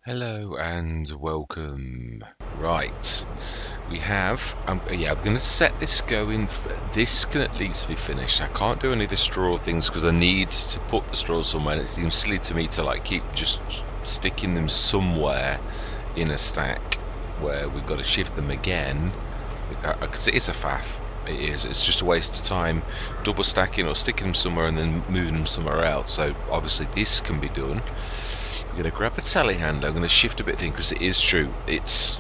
Hello and welcome. Right, we have. I'm going to set this going. This can at least be finished. I can't do any of the straw things because I need to put the straws somewhere. And it seems silly to me to keep just sticking them somewhere in a stack where we've got to shift them again because it is a faff. It is. It's just a waste of time double stacking or sticking them somewhere and then moving them somewhere else. So obviously this can be done. I'm going to grab the telehandler. I'm going to shift a bit of thing because it is true. It's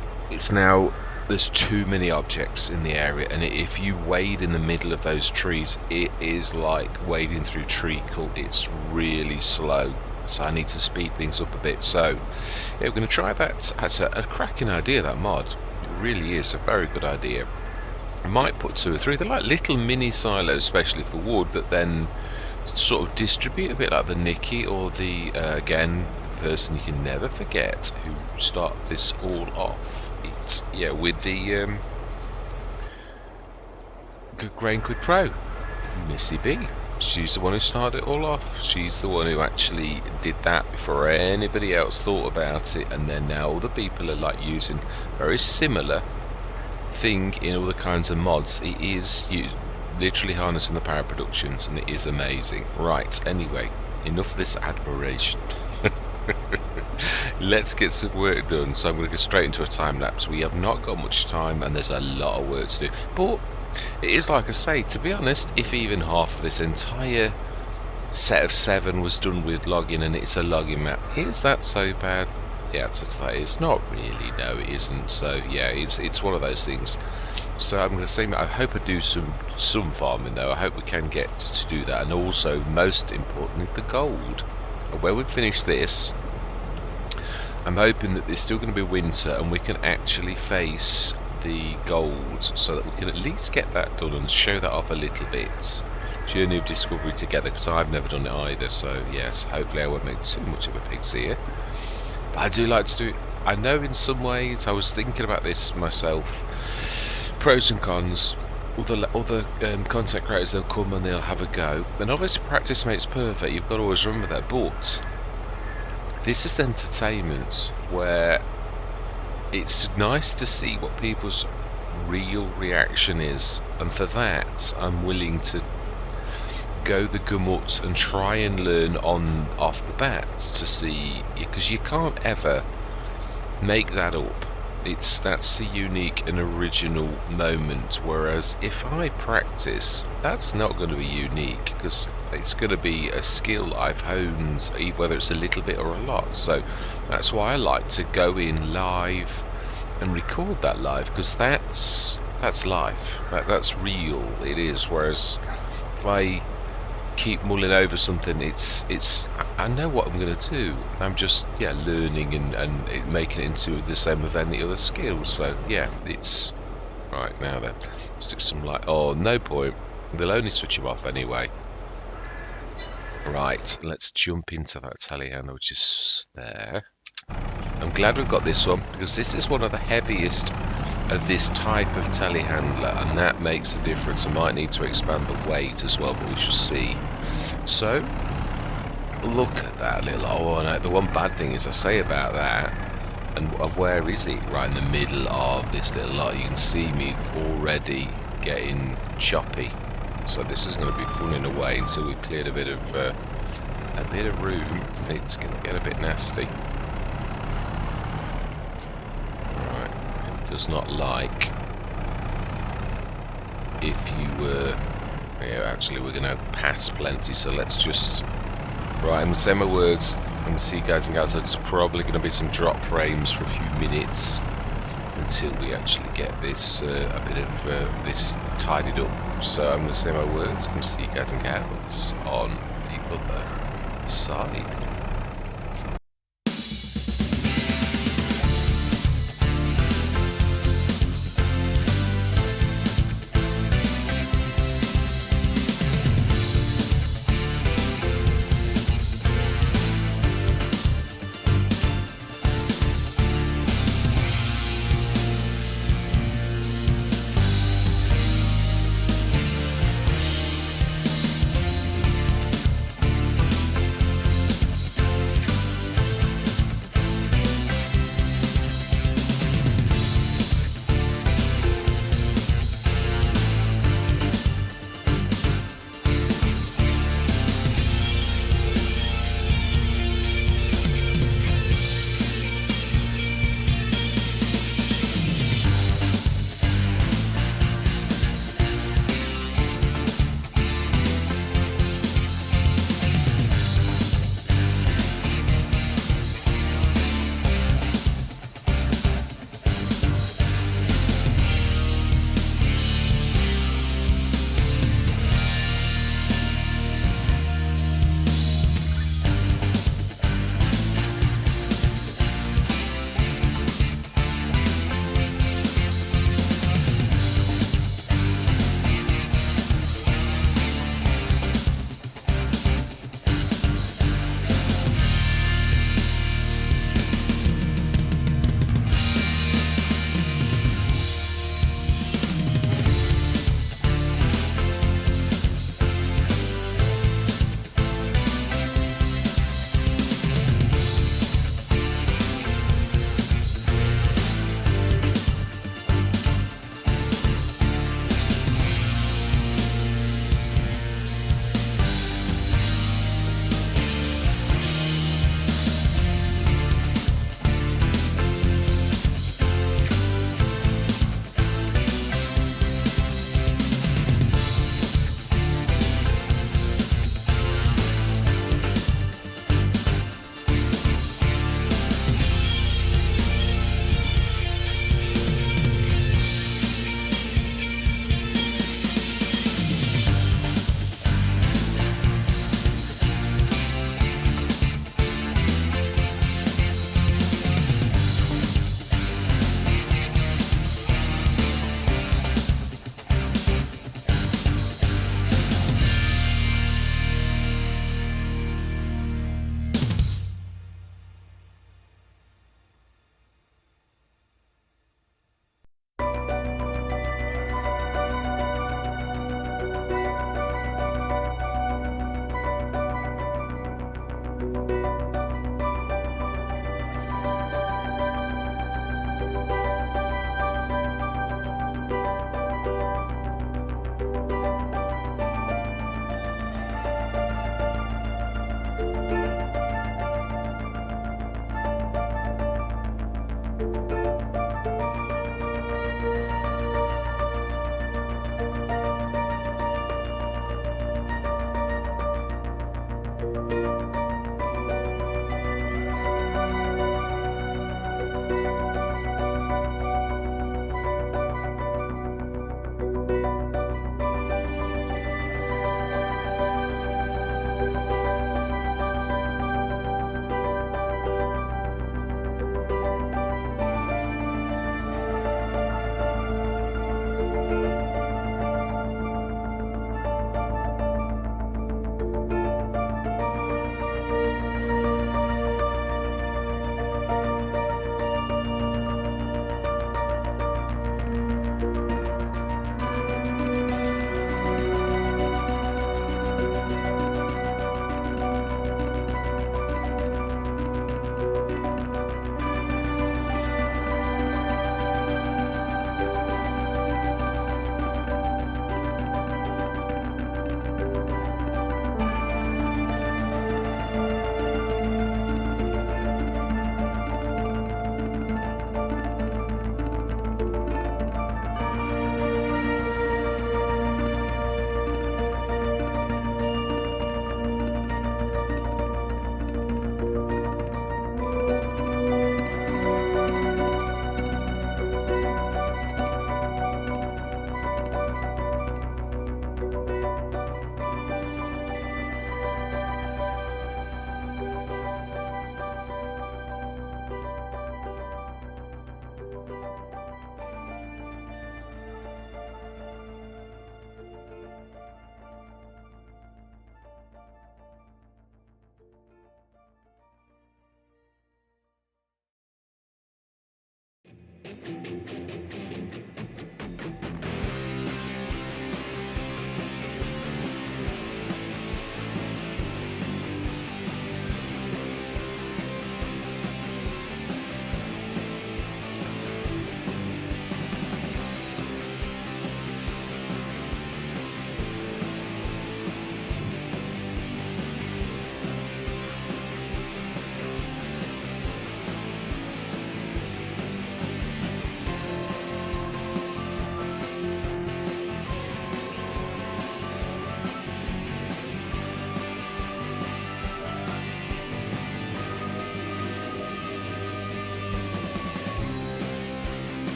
now there's too many objects in the area, and if you wade in the middle of those trees, it is like wading through treacle. It's really slow, so I need to speed things up a bit. So yeah, we're going to try that. That's a cracking idea, that mod. It really is a very good idea. I might put 2 or 3. They're like little mini silos, especially for wood, that then sort of distribute a bit like the Nicky or the again, person you can never forget who started this all off. It's with the Good Grain Quid Pro, Missy B. She's the one who started it all off. She's the one who actually did that before anybody else thought about it, and then now all the people are using very similar thing in all the kinds of mods. It is literally harnessing the power of productions, and it is amazing. Right, anyway, enough of this admiration. Let's get some work done. So I'm going to go straight into a time lapse. We have not got much time and there's a lot of work to do, but it is like I say, to be honest, if even half of this entire set of 7 was done with logging and it's a logging map, is that so bad? The answer to that is not really. No, it isn't. So yeah, it's one of those things. So I'm going to say, I hope I do some farming though. I hope we can get to do that, and also most importantly the gold. When we finish this, I'm hoping that there's still going to be winter and we can actually face the gold, so that we can at least get that done and show that off a little bit. Journey of discovery together, because I've never done it either. So yes, hopefully I won't make too much of a pig's ear. But I do like to do it. I know in some ways, I was thinking about this myself, pros and cons. Other content creators, they'll come and they'll have a go, and obviously practice makes perfect. You've got to always remember that. But this is entertainment where it's nice to see what people's real reaction is, and for that I'm willing to go the gummut and try and learn off the bat to see, because you can't ever make that up. That's the unique and original moment, whereas if I practice, that's not going to be unique, because it's going to be a skill I've honed, whether it's a little bit or a lot. So that's why I like to go in live and record that live, because that's life, that's real. It is. Whereas if I keep mulling over something, I know what I'm going to do. I'm just learning and making it into the same of any other skills. So yeah, it's right. Now then, stick some light. Oh, no point, they'll only switch them off anyway. Right, let's jump into that telehandler, which is there. I'm glad we've got this one, because this is one of the heaviest of this type of telehandler, and that makes a difference. I might need to expand the weight as well, but we shall see. So look at that little, oh no, the one bad thing is I say about that, and where is it? Right in the middle of this little lot. You can see me already getting choppy, so this is going to be fun in a way until we've cleared a bit of room. It's going to get a bit nasty. Does not like if you were actually we're going to pass plenty, so let's just right, I'm going to say my words. I'm going to see you guys and gals. There's probably going to be some drop frames for a few minutes until we actually get this a bit of this tidied up. So I'm going to say my words. I'm going to see you guys and gals on the other side.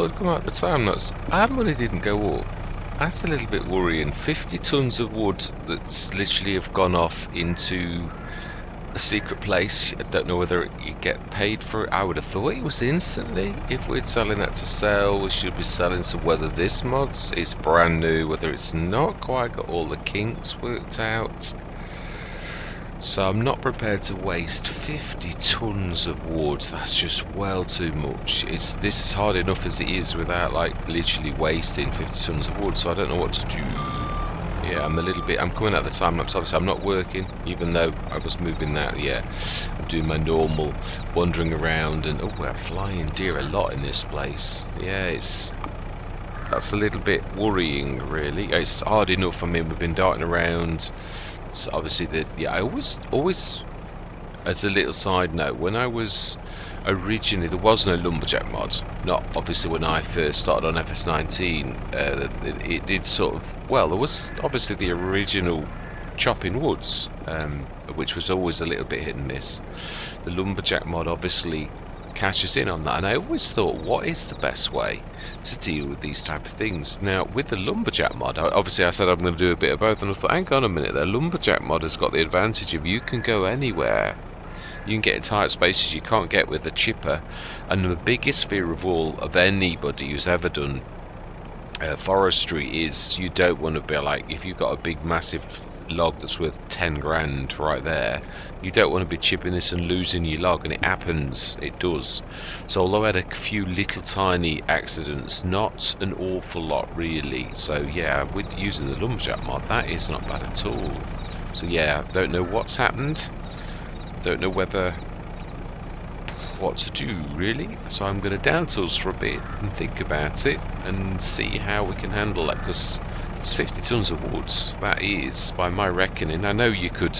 thought I'd come out the time lapse. Our money didn't go up. That's a little bit worrying. 50 tons of wood that's literally have gone off into a secret place. I don't know whether you get paid for it. I would have thought it was instantly. If we're selling that to sell, we should be selling. So whether this mod is brand new, whether it's not quite got all the kinks worked out. So I'm not prepared to waste 50 tons of wood. That's just well too much. This is hard enough as it is without like literally wasting 50 tons of wood. So I don't know what to do. Yeah, I'm coming out of the time lapse. Obviously I'm not working, even though I was moving that. Yeah, I'm doing my normal wandering around, and oh, we're flying deer a lot in this place. Yeah, that's a little bit worrying, really. It's hard enough. I mean, we've been darting around. So obviously, I always, as a little side note, when I was originally, there was no lumberjack mod. Not obviously when I first started on FS19. It did sort of, well, there was obviously the original chopping woods, which was always a little bit hit and miss. The lumberjack mod obviously cashes in on that, and I always thought, what is the best way to deal with these type of things? Now with the lumberjack mod, obviously I said I'm going to do a bit of both, and I thought, hang on a minute, the lumberjack mod has got the advantage of you can go anywhere. You can get in tight spaces you can't get with a chipper, and the biggest fear of all of anybody who's ever done forestry is you don't want to be like, if you've got a big massive log that's worth 10 grand right there, you don't want to be chipping this and losing your log, and it happens, it does. So although I had a few little tiny accidents, not an awful lot really. So yeah, with using the lumberjack mod, that is not bad at all. So yeah, don't know what's happened, don't know what to do really, so I'm going to down tools for a bit and think about it and see how we can handle that, because it's 50 tons of woods. That is, by my reckoning, I know you could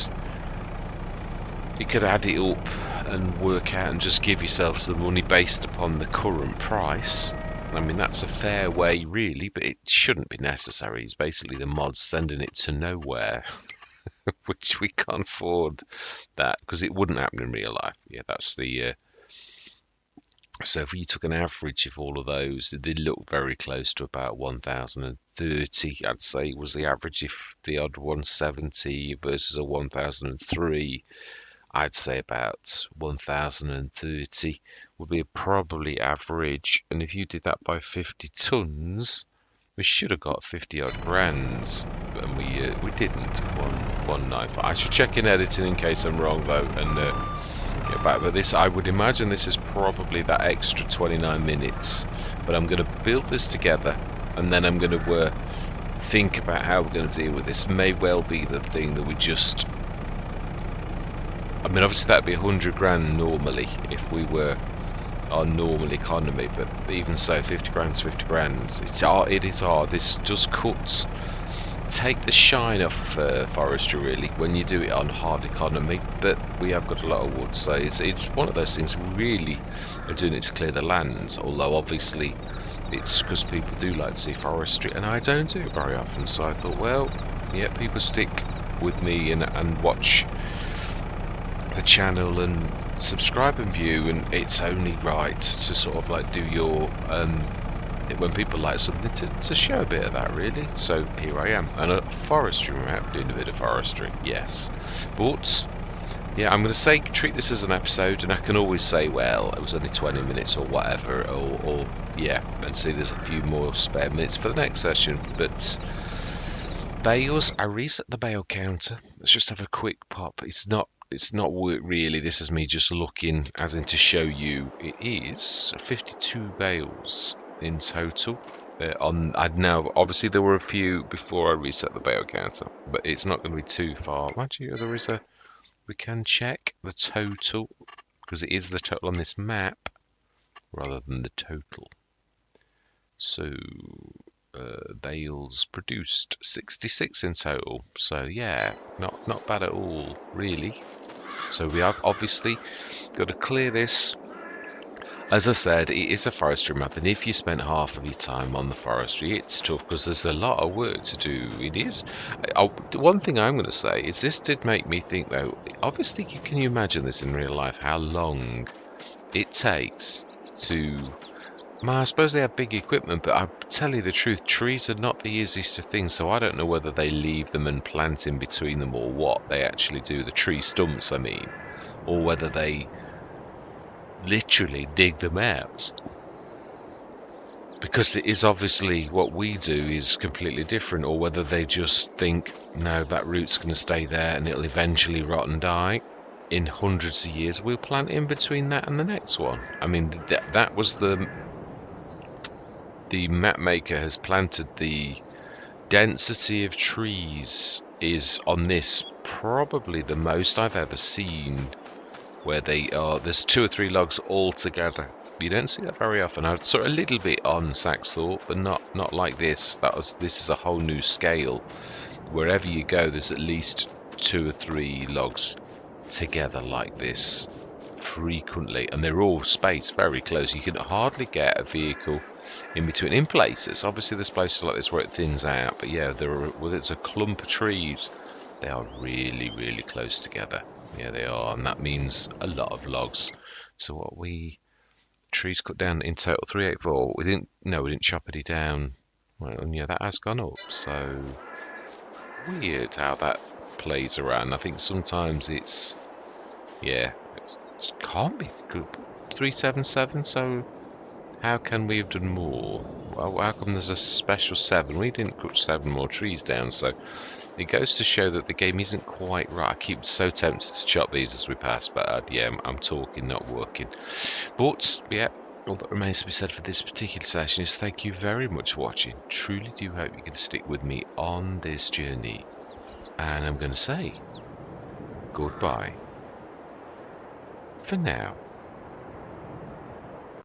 add it up and work out and just give yourselves the money based upon the current price. I mean, that's a fair way really, but it shouldn't be necessary. It's basically the mods sending it to nowhere. Which we can't afford that, because it wouldn't happen in real life. Yeah, that's the so if you took an average of all of those, they look very close to about 1,030. I'd say was the average. If the odd 170 versus a 1,003, I'd say about 1,030 would be probably average. And if you did that by 50 tons, we should have got 50 odd grand, and we didn't. 195. I should check in editing in case I'm wrong though, and get back. But this, I would imagine this is probably that extra 29 minutes. But I'm going to build this together, and then I'm going to think about how we're going to deal with this. May well be the thing that we just. I mean, obviously that'd be 100 grand normally if we were on normal economy, but even so, 50 grand is 50 grand. It is hard. This just take the shine off forestry really when you do it on hard economy, but we have got a lot of wood, so it's one of those things. Really are doing it to clear the lands, although obviously it's because people do like to see forestry, and I don't do it very often. So I thought, well, yeah, people stick with me and watch the channel and subscribe and view, and it's only right to sort of like do your when people like something to show a bit of that really. So here I am, and a forestry map, doing a bit of forestry, yes. But yeah, I'm going to say treat this as an episode, and I can always say, well, it was only 20 minutes or whatever, or yeah, and see there's a few more spare minutes for the next session. But bales, I reset the bale counter. Let's just have a quick pop. It's not work really. This is me just looking, as in to show you. It is 52 bales in total. I'd now, obviously there were a few before I reset the bale counter, but it's not going to be too far. Actually, we can check the total, because it is the total on this map rather than the total. So bales produced 66 in total. So yeah, not bad at all really. So we have obviously got to clear this. As I said, it is a forestry map, and if you spent half of your time on the forestry, it's tough because there's a lot of work to do. It is. One thing I'm going to say is this did make me think though, obviously can you imagine this in real life, how long it takes to I suppose they have big equipment, but I tell you the truth, trees are not the easiest of things, so I don't know whether they leave them and plant in between them or what they actually do, the tree stumps, I mean, or whether they literally dig them out. Because it is obviously what we do is completely different, or whether they just think, no, that root's going to stay there and it'll eventually rot and die. In hundreds of years, we'll plant in between that and the next one. I mean, that was the map maker has planted the density of trees is on this probably the most I've ever seen where there's 2 or 3 logs all together. You don't see that very often. I saw a little bit on Saxthorpe, but not like this. This is a whole new scale. Wherever you go, there's at least 2 or 3 logs together like this frequently, and they're all spaced very close. You can hardly get a vehicle in between. In places, obviously, there's places like this where it thins out, but yeah, there's a clump of trees. They are really, really close together. Yeah, they are, and that means a lot of logs. So trees cut down in total 384. We didn't chop any down. Well, and yeah, that has gone up. So weird how that plays around. I think sometimes it can't be good. 377. So how can we have done more? Well, how come there's a special 7? We didn't cut 7 more trees down, so it goes to show that the game isn't quite right. I keep so tempted to chop these as we pass, but yeah, I'm talking, not working. But yeah, all that remains to be said for this particular session is thank you very much for watching. Truly do hope you can stick with me on this journey. And I'm going to say goodbye for now.